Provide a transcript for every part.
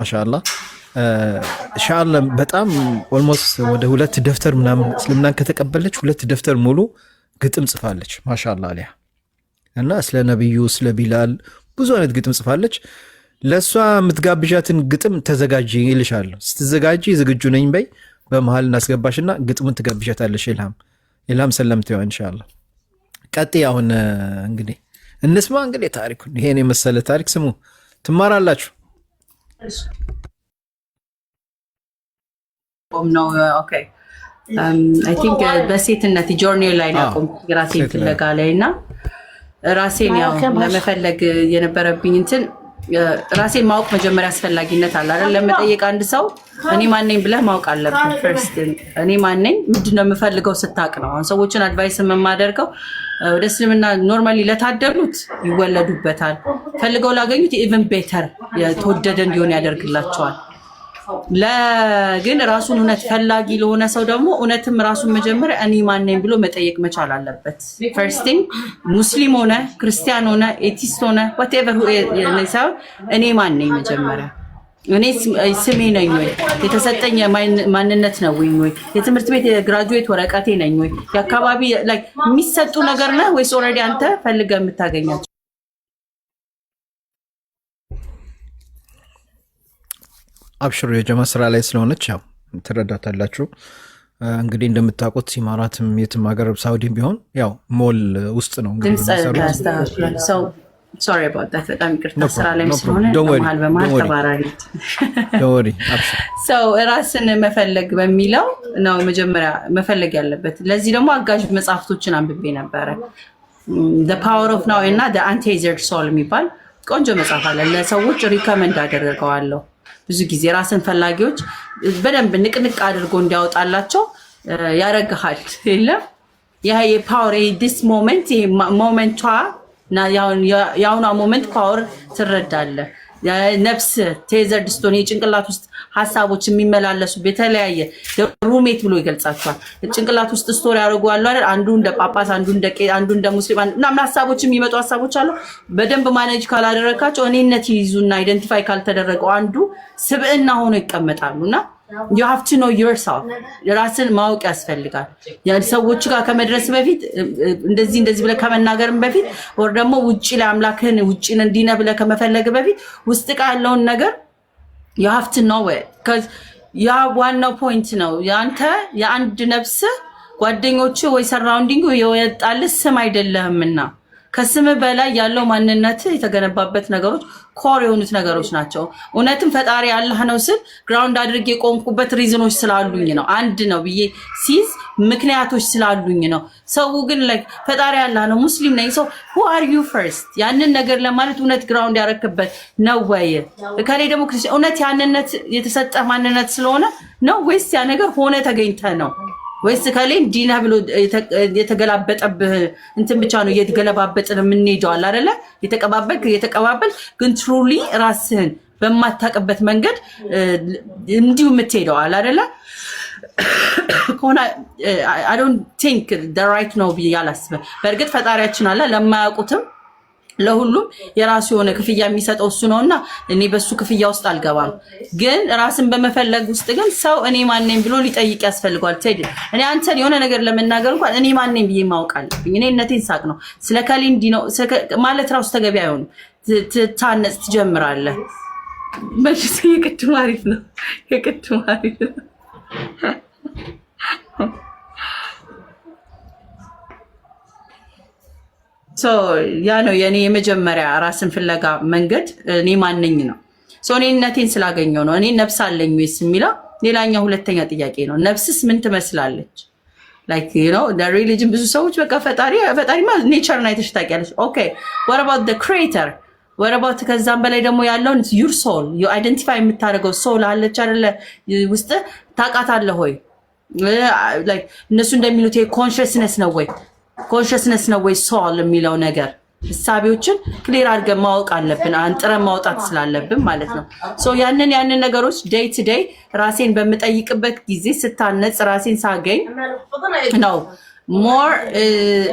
ማሻአላ ሻአላ በጣም ኦልሞስት ወደ 2 ደፍተር ምናምን እስልምናን ከተቀበለች 2 ደፍተር ሙሉ ግጥም ጽፋለች። ማሻአላ አለያ እና ስለ ነብዩ ስለ ቢላል ብዙ አይነት ግጥም ጽፋለች። ለሷ የምትጋብዣትን ግጥም ተዘጋጂ ይልሻለሁ። ስትዘጋጂ ዝግጁ ነኝ በይ። በመሃል እናስገባሽና ግጥሙን ትጋብዣታለሽ። ኢልሃም ሰለምቴዋ ኢንሻአላህ። ቀጥይ። አሁን እንግዲህ እንስማ እንግዲህ ታሪኩን። ይሄን የመሰለ ታሪክ ስሙ፣ ትማራላችሁ። ነው ኦኬ አይ ቲንክ በሴትነት ጆርኒ ላይ ነው ቆምኩት ራሴን ፍለጋ ላይ እና ራሴን ያው ለመፈለግ የነበረብኝ እንትን ራሴን ማወቅ መጀመሪያ አስፈላጊነት አለ አይደል? ለመጠየቅ አንድ ሰው እኔ ማን ነኝ ብለህ ማወቅ አለብህ። ፈርስት እኔ ማን ነኝ ምንድነው የምፈልገው ስታቅ ነው። አሁን ሰዎችን አድቫይስ የማደርገው ወደ እስልምና ኖርማሊ ለታደሉት ይወለዱበታል፣ ፈልገው ላገኙት ኢቭን ቤተር የተወደደ እንዲሆን ያደርግላቸዋል። ለግን ራሱን እውነት ፈላጊ ለሆነ ሰው ደግሞ እውነትም ራሱን መጀመሪያ እኔ ማን ነኝ ብሎ መጠየቅ መቻል አለበት። ፈርስት ቲንግ ሙስሊም ሆነ ክርስቲያን ሆነ ኤቲስት ሆነ whatever እኔ ማን ነኝ መጀመሪያ እኔ ስሜ ነኝ ወይ የተሰጠኝ ማንነት ነው ወይ የትምህርት ቤት የግራጁዌት ወረቀቴ ነኝ ወይ የአካባቢ ላይክ የሚሰጡ ነገር ነው ወይስ ኦልሬዲ አንተ ፈልገህ የምታገኛቸው? አብሽሩ የጀማ ስራ ላይ ስለሆነች ያው ትረዳታላችሁ። እንግዲህ እንደምታውቁት ኢማራትም የትም ሀገር ሳውዲም ቢሆን ያው ሞል ውስጥ ነው እንግዲህ ሰው ሶሪ አባውት ዳት በጣም ይቅርታ ስራ ላይ ስለሆነ በመሃል ተባራሪ ሰው ራስን መፈለግ በሚለው ነው መጀመሪያ መፈለግ ያለበት። ለዚህ ደግሞ አጋዥ መጽሐፍቶችን አንብቤ ነበረ። the power of now እና the untethered soul የሚባል ቆንጆ መጽሐፍ አለ። ለሰዎች ሪከመንድ አደረገዋለሁ። ብዙ ጊዜ ራስን ፈላጊዎች በደንብ ንቅንቅ አድርጎ እንዲያወጣላቸው ያረጋሃል። የለም ያ የፓወር ዲስ ሞመንት ሞመንቷ ና ያውና ሞመንት ፓወር ትረዳለህ። ነፍስ ቴዘርድ ስቶን የጭንቅላት ውስጥ ሐሳቦች የሚመላለሱ በተለያየ ሩሜት ብሎ ይገልጻቸዋል። ጭንቅላት ውስጥ ስቶሪ ያደርጓሉ አይደል? አንዱ እንደ ጳጳስ፣ አንዱ እንደ ሙስሊም እና ሐሳቦች የሚመጡ ሐሳቦች አሉ። በደንብ ማኔጅ ካላደረካቸው እኔነት ይይዙና አይደንቲፋይ ካልተደረገው አንዱ ስብዕና ሆኖ ይቀመጣሉና you have to know yourself ራስን ማወቅ ያስፈልጋል። ሰዎች ጋር ከመድረስ በፊት እንደዚህ ብለህ ከመናገርም በፊት ወር ደግሞ ውጪ ላይ አምላክህን ውጪን እንዲነ ብለህ ከመፈለግ በፊት ውስጥ ጋር ያለውን ነገር you have to know it because ያ ዋናው ፖይንት ነው። ያንተ የአንድ ነፍስ ጓደኞቹ ወይ ሰራውንዲንግ የወጣል ስም አይደለህምና ከስም በላይ ያለው ማንነት የተገነባበት ነገሮች ኮር የሆኑት ነገሮች ናቸው። እውነትም ፈጣሪ አላህ ነው ስል ግራውንድ አድርጌ ቆምኩበት ሪዝኖች ስላሉኝ ነው። አንድ ነው ብዬ ሲዝ ምክንያቶች ስላሉኝ ነው። ሰው ግን like ፈጣሪ አላህ ነው ሙስሊም ነኝ ሰው who are you first ያንን ነገር ለማለት እውነት ግራውንድ ያረክበት ነው ወይ ከሌ ደግሞ እውነት ያንነት የተሰጠ ማንነት ስለሆነ ነው ወይስ ያ ነገር ሆነ ተገኝተ ነው ወይስ ከሌን ዲና ብሎ የተገላበጠብህ እንትን ብቻ ነው እየተገለባበጥን የምንሄደው አለ አይደለ? የተቀባበል ግን ትሩሊ ራስህን በማታቀበት መንገድ እንዲሁ የምትሄደው አለ አይደለ? ኮና I don't think the right ነው ብዬ አላስብም። በእርግጥ ፈጣሪያችን አለ ለማያውቁትም ለሁሉም የራሱ የሆነ ክፍያ የሚሰጠው እሱ ነውና እኔ በሱ ክፍያ ውስጥ አልገባም። ግን ራስን በመፈለግ ውስጥ ግን ሰው እኔ ማን ነኝ ብሎ ሊጠይቅ ያስፈልጋል። ቴዲ እኔ አንተን የሆነ ነገር ለመናገር እንኳን እኔ ማን ነኝ ብዬ ማወቅ አለብኝ። እኔ እነቴን ሳቅ ነው ስለ ካሊንዲ ነው ማለት ራሱ ተገቢ አይሆንም። ታነጽ ትጀምራለህ መልስ የቅድም አሪፍ ነው የቅድም አሪፍ ነው። ሶ ያ ነው የኔ የመጀመሪያ ራስን ፍለጋ መንገድ እኔ ማን ነኝ ነው። ሶ እኔነቴን ስላገኘው ነው እኔ ነፍስ አለኝ ወይስ የሚለው ሌላኛው ሁለተኛ ጥያቄ ነው። ነፍስስ ምን ትመስላለች? like you know the religion ብዙ ሰዎች በቃ ፈጣሪ ማለት ኔቸር እና የተሽታቂያለች ኦኬ what about the creator what about ከዛም በላይ ደግሞ ያለውን your soul you identify የምታደርገው soul አለች አይደለ ውስጥ ታውቃታለህ ወይ like እነሱ እንደሚሉት consciousness ነው ወይ ኮንሽስነስ ነው ወይ ሶል የሚለው ነገር ሐሳቦችን ክሊር አድርገን ማወቅ አለብን። አንጥረን ማውጣት ስላለብን ማለት ነው። ሶ ያንን ነገሮች ዴይ ቱ ዴይ ራሴን በምጠይቅበት ጊዜ ስታነጽ ራሴን ሳገኝ ነው ሞር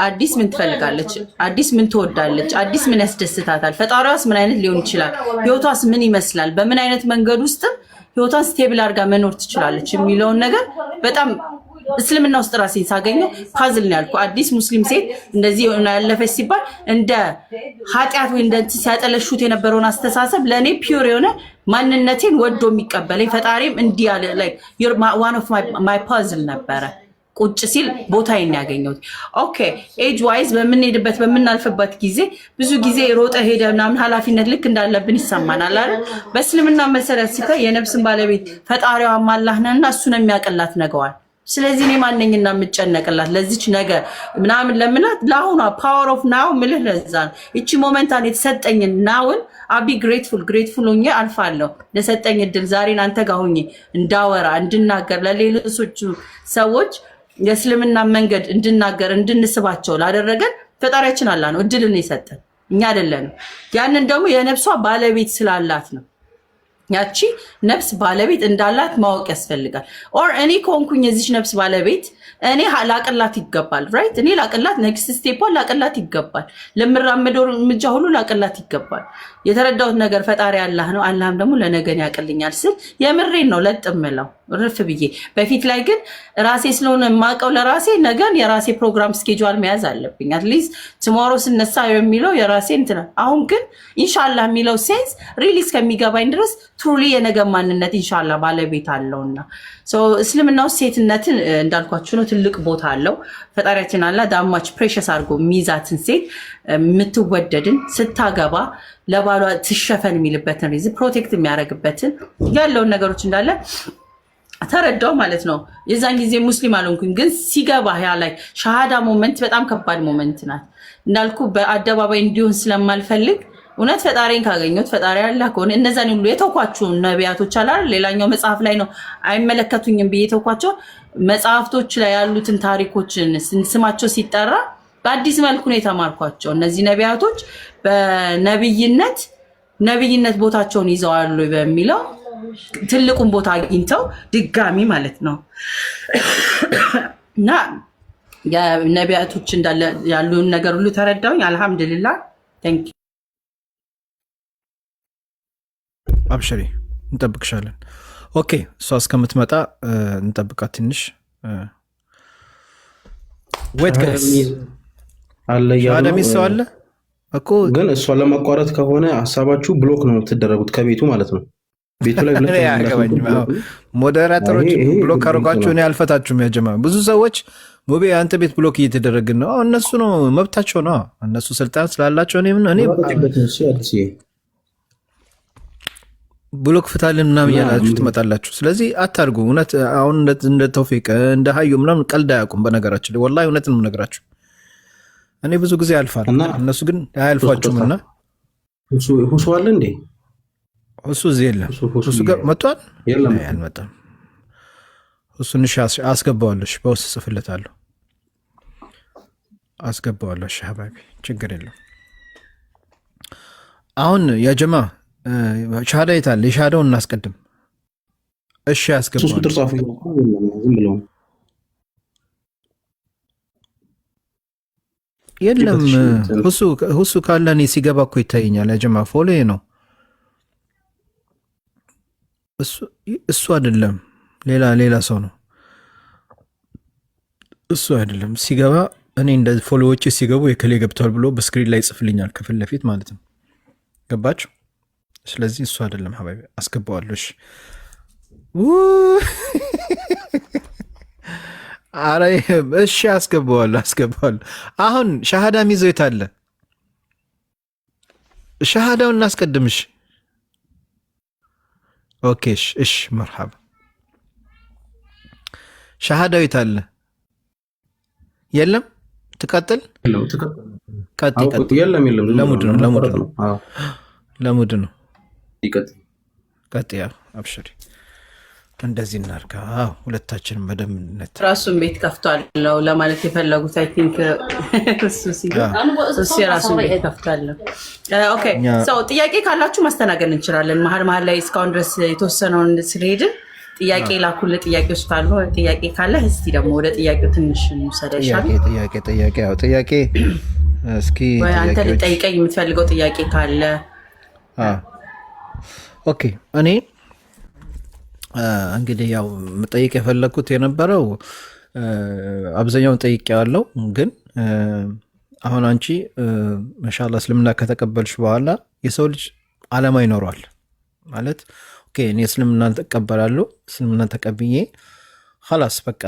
አዲስ ምን ትፈልጋለች? አዲስ ምን ትወዳለች? አዲስ ምን ያስደስታታል? ፈጣሪዋስ ምን አይነት ሊሆን ይችላል? ህይወቷስ ምን ይመስላል? በምን አይነት መንገድ ውስጥም ህይወቷን ስቴብል አድርጋ መኖር ትችላለች የሚለውን ነገር በጣም እስልምና ውስጥ ራሴን ሳገኘው ፓዝል ነው ያልኩ። አዲስ ሙስሊም ሴት እንደዚህ ያለፈች ሲባል እንደ ኃጢአት ወይ እንደ ሲያጠለሹት የነበረውን አስተሳሰብ ለእኔ ፒውር የሆነ ማንነቴን ወዶ የሚቀበለኝ ፈጣሪም እንዲህ ያለ ላይ ዋን ኦፍ ማይ ፓዝል ነበረ። ቁጭ ሲል ቦታዬን ያገኘሁት። ኦኬ ኤጅ ዋይዝ በምንሄድበት በምናልፍበት ጊዜ ብዙ ጊዜ ሮጠ ሄደ ምናምን ኃላፊነት ልክ እንዳለብን ይሰማናል አይደል? በእስልምና መሰረት ሲታይ የነፍስን ባለቤት ፈጣሪዋ አላህ ነውና እሱ ነው የሚያቀላት ነገዋል። ስለዚህ እኔ ማንነኝና የምጨነቅላት ለዚች ነገር ምናምን ለምላት ለአሁኗ ፓወር ኦፍ ናው ምልህ ለዛ ነው እቺ ሞመንታን የተሰጠኝን ናውን አቢ ግሬትፉል ሆኜ አልፋለሁ። ለሰጠኝ እድል ዛሬን አንተ ጋር ሆኜ እንዳወራ እንድናገር ለሌሎች ሰዎች የእስልምና መንገድ እንድናገር እንድንስባቸው ላደረገን ፈጣሪያችን አላህ ነው እድልን የሰጠን እኛ አይደለንም። ያንን ደግሞ የነፍሷ ባለቤት ስላላት ነው። ያቺ ነፍስ ባለቤት እንዳላት ማወቅ ያስፈልጋል። ኦር እኔ ከሆንኩኝ የዚች ነፍስ ባለቤት እኔ ላቅላት ይገባል። ራይት እኔ ላቅላት ኔክስት ስቴፕን ላቅላት ይገባል። ለምራመደው እርምጃ ሁሉ ላቅላት ይገባል። የተረዳሁት ነገር ፈጣሪ አላህ ነው። አላህም ደግሞ ለነገን ያቅልኛል ስል የምሬን ነው ለጥምለው ርፍ ብዬ። በፊት ላይ ግን ራሴ ስለሆነ የማውቀው ለራሴ ነገን የራሴ ፕሮግራም ስኬጁል መያዝ አለብኝ። አትሊስት ቱሞሮ ስነሳ የሚለው የራሴ እንትና። አሁን ግን ኢንሻአላህ የሚለው ሴንስ ሪሊዝ ከሚገባኝ ድረስ ትሩሊ የነገ ማንነት ኢንሻአላህ ባለቤት አለውና እስልምና ውስጥ ሴትነትን እንዳልኳችሁ ነው ትልቅ ቦታ አለው። ፈጣሪያችን አላህ ዳማች ፕሬሸስ አድርጎ ሚዛትን ሴት የምትወደድን ስታገባ ለባሏ ትሸፈን የሚልበትን ሪዝን ፕሮቴክት የሚያደርግበትን ያለውን ነገሮች እንዳለ ተረዳው ማለት ነው። የዛን ጊዜ ሙስሊም አልሆንኩኝ፣ ግን ሲገባ ያ ላይ ሻሃዳ ሞመንት በጣም ከባድ ሞመንት ናት። እንዳልኩ በአደባባይ እንዲሆን ስለማልፈልግ እውነት ፈጣሪን ካገኘሁት ፈጣሪ አላህ ከሆነ እነዛን ሁሉ የተውኳቸው ነቢያቶች አላል ሌላኛው መጽሐፍ ላይ ነው አይመለከቱኝም ብዬ የተውኳቸው መጽሐፍቶች ላይ ያሉትን ታሪኮችን ስማቸው ሲጠራ በአዲስ መልኩ ነው የተማርኳቸው። እነዚህ ነቢያቶች በነብይነት ቦታቸውን ይዘዋሉ በሚለው ትልቁን ቦታ አግኝተው ድጋሚ ማለት ነው እና የነቢያቶች እንዳለ ያሉን ነገር ሁሉ ተረዳውኝ። አልহামዱሊላህ ታንክ ዩ። አብሽሪ እንጠብቅሻለን። ኦኬ እሷ እስከምትመጣ እንጠብቃት ትንሽ ወይት ጋይስ አለ ያለው ሰው አለ እኮ ግን እሷ ለማቋረጥ ከሆነ ሐሳባችሁ ብሎክ ነው የምትደረጉት ከቤቱ ማለት ነው። ቤቱ ላይ ሞዴሬተሮች ብሎክ አድርጓችሁ እኔ አልፈታችሁም። ያጀማ ብዙ ሰዎች ሙቤ አንተ ቤት ብሎክ እየተደረግን ነው። እነሱ ነው መብታቸው ነው። እነሱ ስልጣን ስላላቸው እኔ ብሎክ ፍታልን ምናምን እያላችሁ ትመጣላችሁ። ስለዚህ አታርጉ። እውነት አሁን እንደ ተውፊቅ እንደ ሀዩ ምናምን ቀልድ አያውቁም። በነገራችን ላይ ወላሂ እውነትን ነው ነገራችሁ። እኔ ብዙ ጊዜ አልፋል፣ እነሱ ግን አያልፏችሁም። እና ሁሱ አለ እንዴ? ሁሱ እዚህ የለም። ሁሱ ጋር መጥቷል? አልመጣም። ሁሱን አስገባዋለሽ፣ በውስጥ ጽፍለታለሁ፣ አስገባዋለሽ። ሀባቢ ችግር የለም። አሁን ያጀማ ሻሃዳ የታለ? የሻሃዳውን እናስቀድም። እሺ ያስገባዋል። የለም ሁሱ ካለ እኔ ሲገባ እኮ ይታየኛል። ያጀማ ፎሎ ነው እሱ አይደለም፣ ሌላ ሰው ነው እሱ አይደለም። ሲገባ እኔ እንደ ፎሎዎች ሲገቡ የከሌ ገብተዋል ብሎ በስክሪን ላይ ይጽፍልኛል ከፊት ለፊት ማለት ነው። ገባችሁ? ስለዚህ እሱ አይደለም ሀባቢ፣ አስገባዋለሽ። አረ እሺ አስገባዋለሁ። አሁን ሻሃዳ ሚዘው የታለ? ሻሃዳውን እናስቀድምሽ። ኦኬ እሺ መርሐባ። ሻሃዳው የታለ? የለም ትቀጥል። ለሙድ ነው። ቀጥያ አብሽሪ። እንደዚህ እናርጋ። ሁለታችንም በደምነት ራሱን ቤት ከፍቷል ነው ለማለት የፈለጉት። አይ ቲንክ እሱ የራሱን ቤት ከፍቷል። ኦኬ ጥያቄ ካላችሁ ማስተናገድ እንችላለን። መሀል ላይ እስካሁን ድረስ የተወሰነውን ስለሄድን ጥያቄ ላኩልህ። ጥያቄዎች ካሉ ጥያቄ ካለ እስቲ ደግሞ ወደ ጥያቄው ትንሽ እንውሰደሻል። ጥያቄ እስኪ ወይ አንተ ልጠይቀኝ የምትፈልገው ጥያቄ ካለ? ኦኬ እኔ እንግዲህ ያው መጠየቅ የፈለኩት የነበረው አብዛኛውን ጠይቄዋለሁ፣ ግን አሁን አንቺ ማሻአላህ እስልምና ከተቀበልሽ በኋላ የሰው ልጅ ዓላማ ይኖረዋል ማለት ኦኬ እኔ እስልምናን ተቀበላለሁ፣ እስልምናን ተቀብዬ خلاص በቃ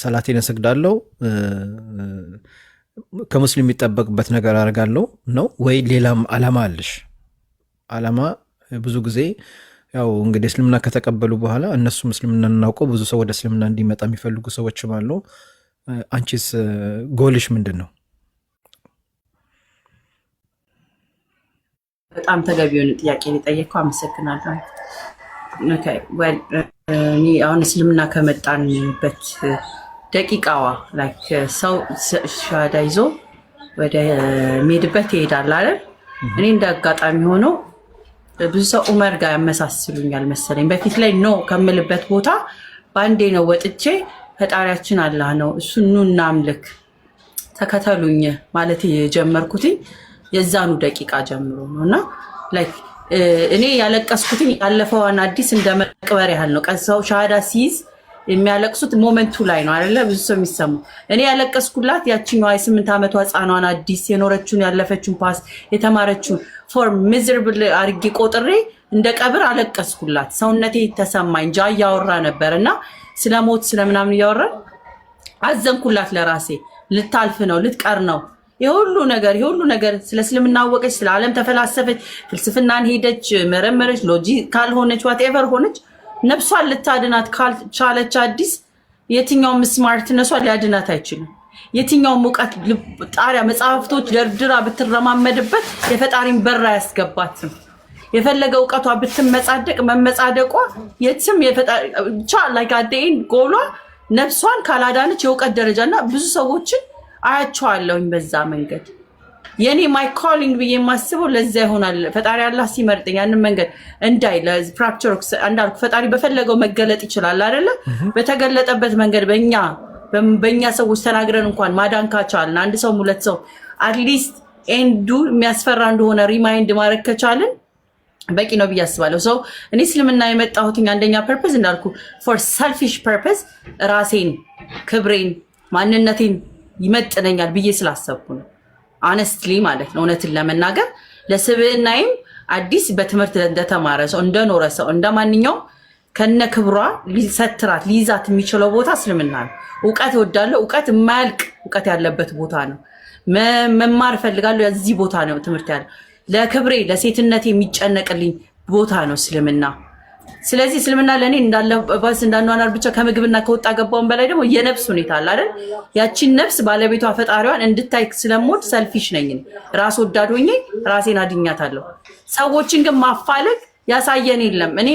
ሰላቴን እሰግዳለሁ፣ ከሙስሊም የሚጠበቅበት ነገር አደርጋለሁ ነው ወይ ሌላም ዓላማ አለሽ? ዓላማ ብዙ ጊዜ ያው እንግዲህ እስልምና ከተቀበሉ በኋላ እነሱ እስልምና እናውቀው ብዙ ሰው ወደ እስልምና እንዲመጣ የሚፈልጉ ሰዎችም አሉ። አንቺስ ጎልሽ ምንድን ነው? በጣም ተገቢውን ጥያቄ የጠየቀው አመሰግናለሁ። አሁን እስልምና ከመጣንበት ደቂቃዋ ሰው ሻሃዳ ይዞ ወደ ሚሄድበት ይሄዳል አይደል? እኔ እንደ አጋጣሚ ሆኖ ብዙ ሰው ዑመር ጋር ያመሳስሉኛል መሰለኝ። በፊት ላይ ኖ ከምልበት ቦታ በአንዴ ነው ወጥቼ ፈጣሪያችን አላህ ነው እሱን ኑ እናምልክ ተከተሉኝ ማለት የጀመርኩትኝ የዛኑ ደቂቃ ጀምሮ ነው። እና እኔ ያለቀስኩትኝ ያለፈውን አዲስ እንደ መቅበር ያህል ነው። ቀሰው ሻሃዳ ሲይዝ የሚያለቅሱት ሞመንቱ ላይ ነው አይደለ? ብዙ ሰው የሚሰሙ እኔ ያለቀስኩላት ያቺኛዋ የ8 ዓመቷ ህፃኗን አዲስ የኖረችውን ያለፈችውን ፓስ የተማረችውን ፎርም ሚዘራብል አርጌ ቆጥሬ እንደ ቀብር አለቀስኩላት። ሰውነቴ ተሰማኝ። ጃ ያወራ ነበርና ስለሞት ስለምናምን ያወራ አዘንኩላት ለራሴ። ልታልፍ ነው ልትቀር ነው የሁሉ ነገር ስለ እስልምና አወቀች፣ ስለ ዓለም ተፈላሰፈች፣ ፍልስፍናን ሄደች፣ መረመረች፣ ሎጂካል ሆነች፣ ዋትኤቨር ሆነች። ነፍሷን ልታድናት ካልቻለች አዲስ የትኛውም ስማርት ነሷ ሊያድናት አይችልም። የትኛውም ሙቀት ጣሪያ መጽሐፍቶች ደርድራ ብትረማመድበት የፈጣሪን በር አያስገባትም። የፈለገ እውቀቷ ብትመጻደቅ መመጻደቋ የትም ብቻ ላይካዴን ጎሏ ነፍሷን ካላዳነች የእውቀት ደረጃና ብዙ ሰዎችን አያቸዋለሁኝ በዛ መንገድ። የኔ ማይ ኮሊንግ ብዬ የማስበው ለዛ ይሆናል። ፈጣሪ አላህ ሲመርጠኝ ያንን መንገድ እንዳይ ለፕራክቲስ እንዳልኩ ፈጣሪ በፈለገው መገለጥ ይችላል አይደለ? በተገለጠበት መንገድ በእኛ ሰዎች ተናግረን እንኳን ማዳን ካቻልን አንድ ሰው ሁለት ሰው አትሊስት ኤንዱ የሚያስፈራ እንደሆነ ሪማይንድ ማድረግ ከቻልን በቂ ነው ብዬ አስባለሁ። ሰው እኔ እስልምና የመጣሁትኝ አንደኛ ፐርፐዝ እንዳልኩ ፎር ሰልፊሽ ፐርፐዝ ራሴን፣ ክብሬን፣ ማንነቴን ይመጥነኛል ብዬ ስላሰብኩ ነው። አነስትሊ ማለት ነው። እውነትን ለመናገር ለስብዕናይም አዲስ በትምህርት እንደተማረ ሰው እንደኖረ ሰው እንደማንኛውም ከነ ክብሯ ሊሰትራት ሊይዛት የሚችለው ቦታ እስልምና ነው። እውቀት እወዳለሁ። እውቀት የማያልቅ እውቀት ያለበት ቦታ ነው። መማር እፈልጋለሁ። የዚህ ቦታ ነው ትምህርት ያለ ለክብሬ ለሴትነት የሚጨነቅልኝ ቦታ ነው እስልምና። ስለዚህ እስልምና ለእኔ እንዳለባስ እንዳኗኗር ብቻ ከምግብና ከወጣ ገባውን በላይ ደግሞ የነፍስ ሁኔታ አለ አይደል? ያቺን ነፍስ ባለቤቷ ፈጣሪዋን እንድታይ ስለምወድ ሰልፊሽ ነኝ። ራስ ወዳድ ሆኜ ራሴን አድኛታለሁ። ሰዎችን ግን ማፋለግ ያሳየን የለም። እኔ